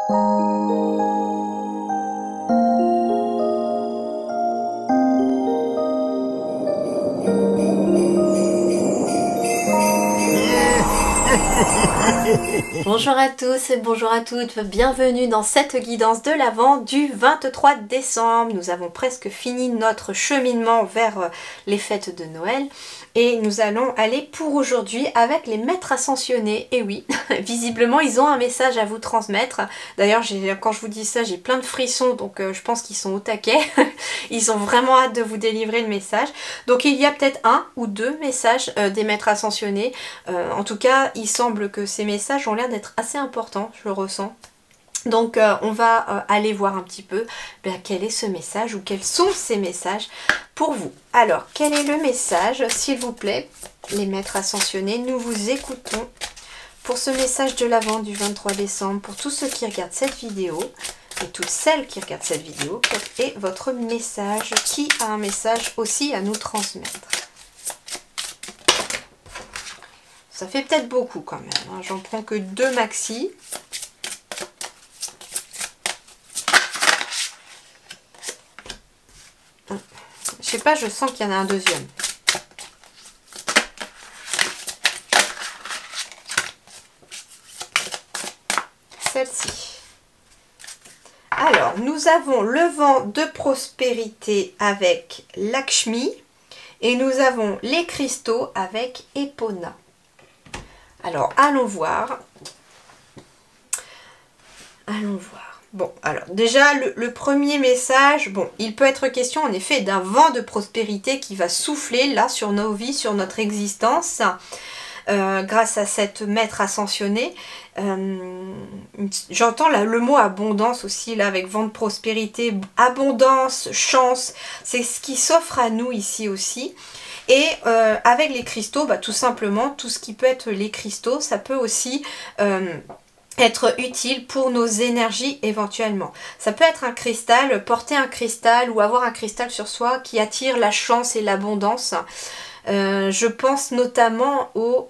Bonjour à tous et bonjour à toutes, bienvenue dans cette guidance de l'Avent du 23 décembre. Nous avons presque fini notre cheminement vers les fêtes de Noël et nous allons aller pour aujourd'hui avec les maîtres ascensionnés. Et oui, visiblement ils ont un message à vous transmettre. D'ailleurs quand je vous dis ça j'ai plein de frissons, donc je pense qu'ils sont au taquet. Ils ont vraiment hâte de vous délivrer le message. Donc il y a peut-être un ou deux messages des maîtres ascensionnés. En tout cas il semble que ces messages ont l'air d'être assez importants, je le ressens. Donc on va aller voir un petit peu quel est ce message ou quels sont ces messages pour vous. Alors quel est le message, s'il vous plaît, les maîtres ascensionnés, nous vous écoutons pour ce message de l'Avent du 23 décembre, pour tous ceux qui regardent cette vidéo et toutes celles qui regardent cette vidéo, quel est votre message? Qui a un message aussi à nous transmettre? Ça fait peut-être beaucoup quand même, hein. J'en prends que 2 maxi. Je sais pas, je sens qu'il y en a un deuxième. Celle-ci. Alors, nous avons le vent de prospérité avec Lakshmi et nous avons les cristaux avec Epona. Alors, allons voir. Allons voir. Bon, alors, déjà, le premier message, bon, il peut être question, en effet, d'un vent de prospérité qui va souffler, là, sur nos vies, sur notre existence, grâce à cette maître ascensionnée. J'entends là le mot abondance aussi, là, avec vent de prospérité, abondance, chance, c'est ce qui s'offre à nous ici aussi. Et avec les cristaux, tout simplement, tout ce qui peut être les cristaux, ça peut aussi être utile pour nos énergies éventuellement. Ça peut être un cristal, porter un cristal ou avoir un cristal sur soi qui attire la chance et l'abondance. Je pense notamment au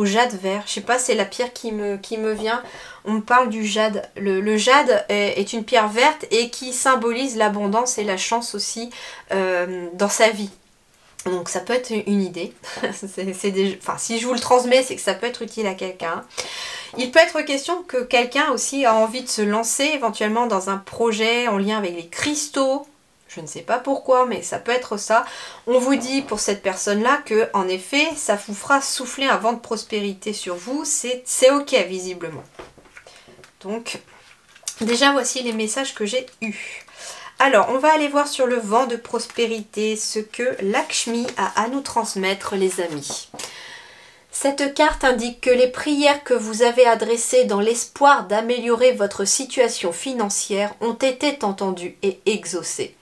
jade vert. Je sais pas, c'est la pierre qui me vient. On me parle du jade. Le jade est une pierre verte et qui symbolise l'abondance et la chance aussi dans sa vie. Donc ça peut être une idée. Si je vous le transmets, c'est que ça peut être utile à quelqu'un. Il peut être question que quelqu'un aussi a envie de se lancer éventuellement dans un projet en lien avec les cristaux. Je ne sais pas pourquoi, mais ça peut être ça. On vous dit pour cette personne-là que, en effet, ça vous fera souffler un vent de prospérité sur vous. C'est ok, visiblement. Donc, déjà, voici les messages que j'ai eus. Alors, on va aller voir sur le vent de prospérité ce que Lakshmi a à nous transmettre, les amis. Cette carte indique que les prières que vous avez adressées dans l'espoir d'améliorer votre situation financière ont été entendues et exaucées.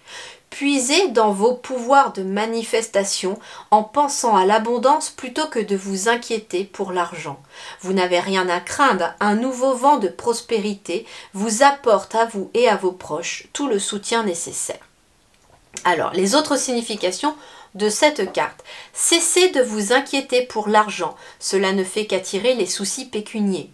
Puisez dans vos pouvoirs de manifestation en pensant à l'abondance plutôt que de vous inquiéter pour l'argent. Vous n'avez rien à craindre, un nouveau vent de prospérité vous apporte à vous et à vos proches tout le soutien nécessaire. Alors, les autres significations de cette carte. Cessez de vous inquiéter pour l'argent, cela ne fait qu'attirer les soucis pécuniers.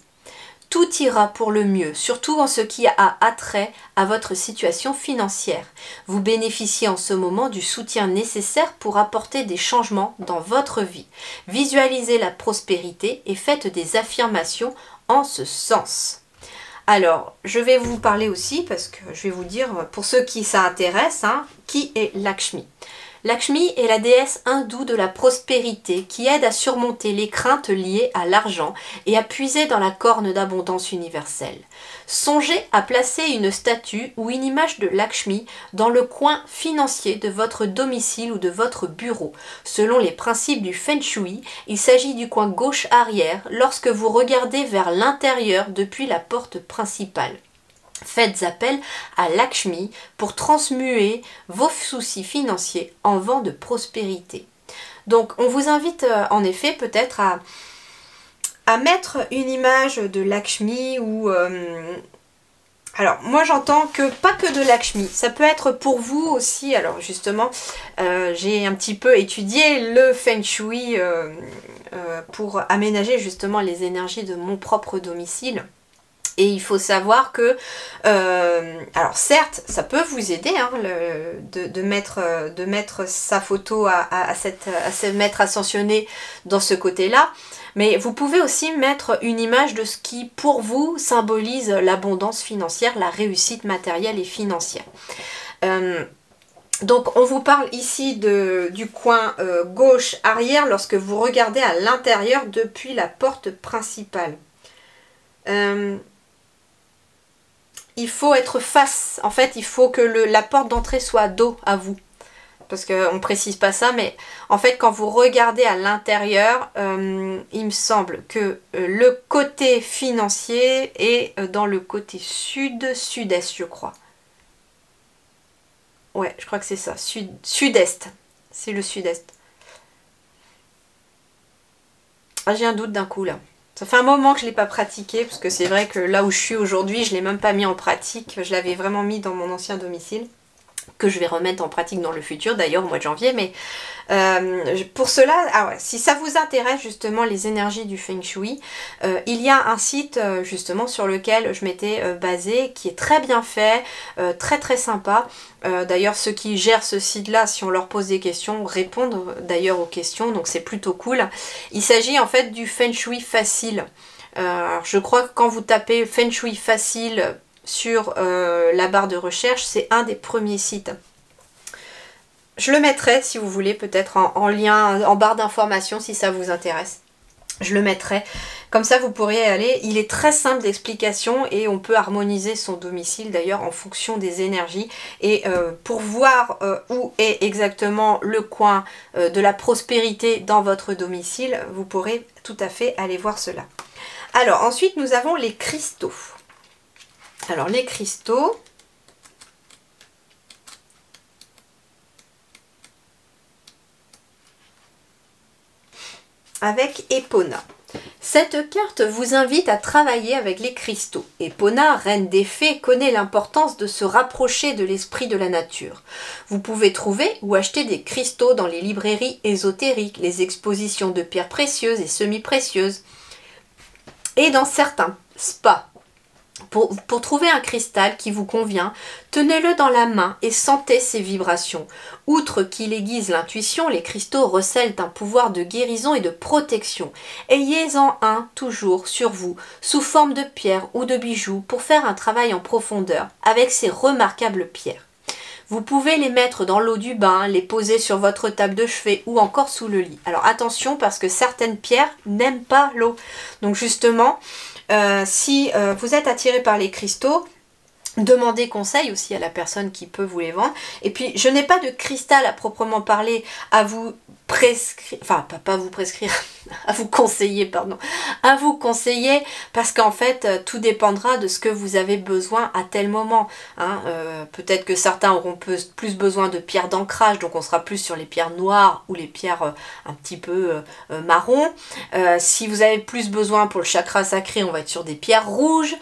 Tout ira pour le mieux, surtout en ce qui a attrait à votre situation financière. Vous bénéficiez en ce moment du soutien nécessaire pour apporter des changements dans votre vie. Visualisez la prospérité et faites des affirmations en ce sens. Alors, je vais vous parler aussi, parce que je vais vous dire, pour ceux qui ça intéresse, qui est Lakshmi. Lakshmi est la déesse hindoue de la prospérité qui aide à surmonter les craintes liées à l'argent et à puiser dans la corne d'abondance universelle. Songez à placer une statue ou une image de Lakshmi dans le coin financier de votre domicile ou de votre bureau. Selon les principes du Feng Shui, il s'agit du coin gauche arrière lorsque vous regardez vers l'intérieur depuis la porte principale. Faites appel à Lakshmi pour transmuer vos soucis financiers en vent de prospérité. Donc on vous invite en effet peut-être à mettre une image de Lakshmi ou... alors moi j'entends que pas que de Lakshmi, ça peut être pour vous aussi. Alors justement j'ai un petit peu étudié le Feng Shui pour aménager justement les énergies de mon propre domicile. Et il faut savoir que, alors certes, ça peut vous aider hein, de mettre sa photo à se mettre ascensionné dans ce côté-là, mais vous pouvez aussi mettre une image de ce qui, pour vous, symbolise l'abondance financière, la réussite matérielle et financière. Donc on vous parle ici du coin gauche arrière lorsque vous regardez à l'intérieur depuis la porte principale. Il faut être face, en fait il faut que la porte d'entrée soit dos à vous. Parce qu'on ne précise pas ça, mais en fait quand vous regardez à l'intérieur, il me semble que le côté financier est dans le côté sud-sud-est je crois. Ouais, je crois que c'est ça, sud-est, c'est le sud-est. Ah, j'ai un doute d'un coup là. Ça fait un moment que je ne l'ai pas pratiqué, parce que c'est vrai que là où je suis aujourd'hui, je ne l'ai même pas mis en pratique. Je l'avais vraiment mis dans mon ancien domicile, que je vais remettre en pratique dans le futur, d'ailleurs au mois de janvier. Mais pour cela, ah ouais, si ça vous intéresse justement les énergies du Feng Shui, il y a un site justement sur lequel je m'étais basée, qui est très bien fait, très très sympa. D'ailleurs ceux qui gèrent ce site là, si on leur pose des questions, répondent d'ailleurs aux questions, donc c'est plutôt cool. Il s'agit en fait du Feng Shui facile. Alors je crois que quand vous tapez Feng Shui facile sur la barre de recherche, c'est un des premiers sites. Je le mettrai si vous voulez, peut-être en lien, en barre d'informations si ça vous intéresse. Je le mettrai, comme ça vous pourrez y aller. Il est très simple d'explication et on peut harmoniser son domicile d'ailleurs en fonction des énergies. Et pour voir où est exactement le coin de la prospérité dans votre domicile, vous pourrez tout à fait aller voir cela. Alors ensuite nous avons les cristaux. Alors les cristaux, avec Epona. Cette carte vous invite à travailler avec les cristaux. Epona, reine des fées, connaît l'importance de se rapprocher de l'esprit de la nature. Vous pouvez trouver ou acheter des cristaux dans les librairies ésotériques, les expositions de pierres précieuses et semi-précieuses, et dans certains spas. Pour trouver un cristal qui vous convient, tenez-le dans la main et sentez ses vibrations. Outre qu'il aiguise l'intuition, les cristaux recèlent un pouvoir de guérison et de protection. Ayez-en un toujours sur vous, sous forme de pierre ou de bijoux, pour faire un travail en profondeur avec ces remarquables pierres. Vous pouvez les mettre dans l'eau du bain, les poser sur votre table de chevet ou encore sous le lit. Alors attention parce que certaines pierres n'aiment pas l'eau. Donc justement, si vous êtes attiré par les cristaux, demandez conseil aussi à la personne qui peut vous les vendre. Et puis je n'ai pas de cristal à proprement parler à vous prescrire, enfin pas vous prescrire, à vous conseiller, pardon, à vous conseiller, parce qu'en fait tout dépendra de ce que vous avez besoin à tel moment, hein. Peut-être que certains auront plus besoin de pierres d'ancrage, donc on sera plus sur les pierres noires ou les pierres un petit peu marron. Si vous avez plus besoin pour le chakra sacré, on va être sur des pierres rouges.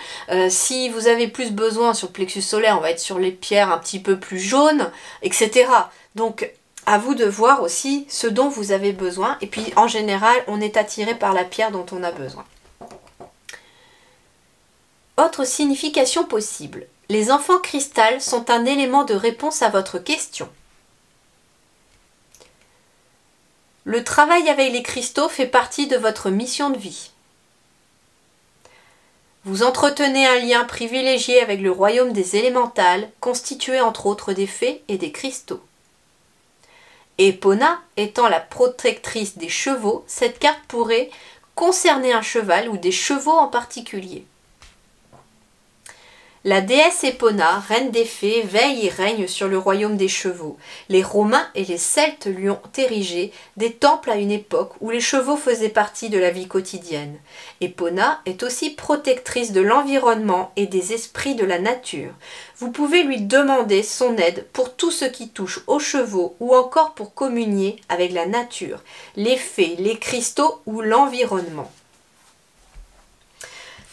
Si vous avez plus besoin sur le plexus solaire, on va être sur les pierres un petit peu plus jaunes, etc. Donc à vous de voir aussi ce dont vous avez besoin. Et puis en général, on est attiré par la pierre dont on a besoin. Autre signification possible. Les enfants cristal sont un élément de réponse à votre question. Le travail avec les cristaux fait partie de votre mission de vie. Vous entretenez un lien privilégié avec le royaume des élémentales, constitué entre autres des fées et des cristaux. Epona étant la protectrice des chevaux, cette carte pourrait concerner un cheval ou des chevaux en particulier. La déesse Epona, reine des fées, veille et règne sur le royaume des chevaux. Les Romains et les Celtes lui ont érigé des temples à une époque où les chevaux faisaient partie de la vie quotidienne. Epona est aussi protectrice de l'environnement et des esprits de la nature. Vous pouvez lui demander son aide pour tout ce qui touche aux chevaux ou encore pour communier avec la nature, les fées, les cristaux ou l'environnement.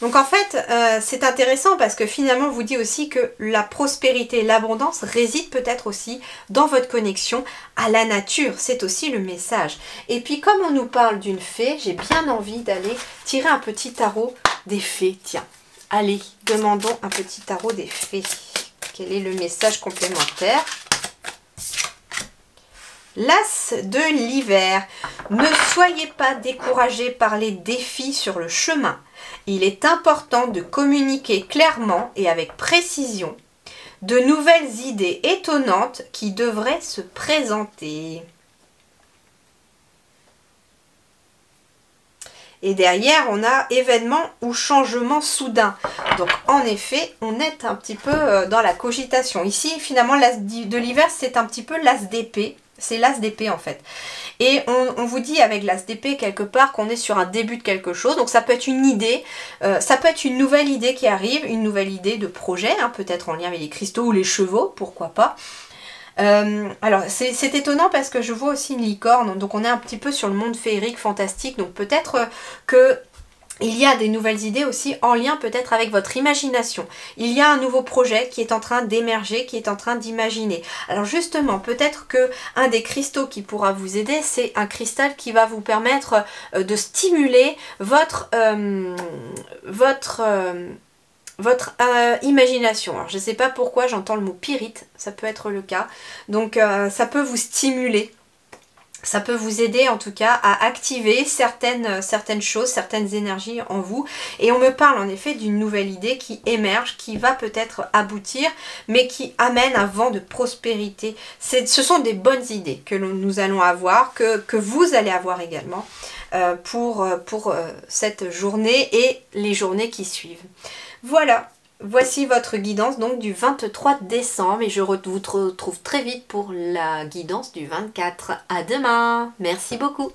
Donc en fait, c'est intéressant parce que finalement, on vous dit aussi que la prospérité, l'abondance réside peut-être aussi dans votre connexion à la nature. C'est aussi le message. Et puis comme on nous parle d'une fée, j'ai bien envie d'aller tirer un petit tarot des fées. Tiens, Allez, demandons un petit tarot des fées. Quel est le message complémentaire? L'As de l'hiver. Ne soyez pas découragés par les défis sur le chemin. Il est important de communiquer clairement et avec précision de nouvelles idées étonnantes qui devraient se présenter. Et derrière, on a événement ou changement soudain. Donc, en effet, on est un petit peu dans la cogitation. Ici, finalement, l'As de l'hiver, c'est un petit peu l'As d'épée. C'est l'As d'épée, en fait. Et on vous dit avec l'As d'épée, quelque part, qu'on est sur un début de quelque chose. Donc, ça peut être une idée. Ça peut être une nouvelle idée qui arrive. Une nouvelle idée de projet, hein, peut-être en lien avec les cristaux ou les chevaux, pourquoi pas. Alors c'est étonnant parce que je vois aussi une licorne, donc on est un petit peu sur le monde féerique, fantastique, donc peut-être que il y a des nouvelles idées aussi en lien peut-être avec votre imagination. Il y a un nouveau projet qui est en train d'émerger, qui est en train d'imaginer. Alors justement, peut-être que un des cristaux qui pourra vous aider, c'est un cristal qui va vous permettre de stimuler votre imagination. Alors je ne sais pas pourquoi j'entends le mot pyrite, ça peut être le cas. Donc ça peut vous stimuler, ça peut vous aider en tout cas à activer certaines choses, certaines énergies en vous. Et on me parle en effet d'une nouvelle idée qui émerge, qui va peut-être aboutir, mais qui amène un vent de prospérité. Ce sont des bonnes idées que nous allons avoir, que vous allez avoir également pour cette journée et les journées qui suivent. Voilà, voici votre guidance donc du 23 décembre et je vous retrouve très vite pour la guidance du 24. À demain, merci beaucoup.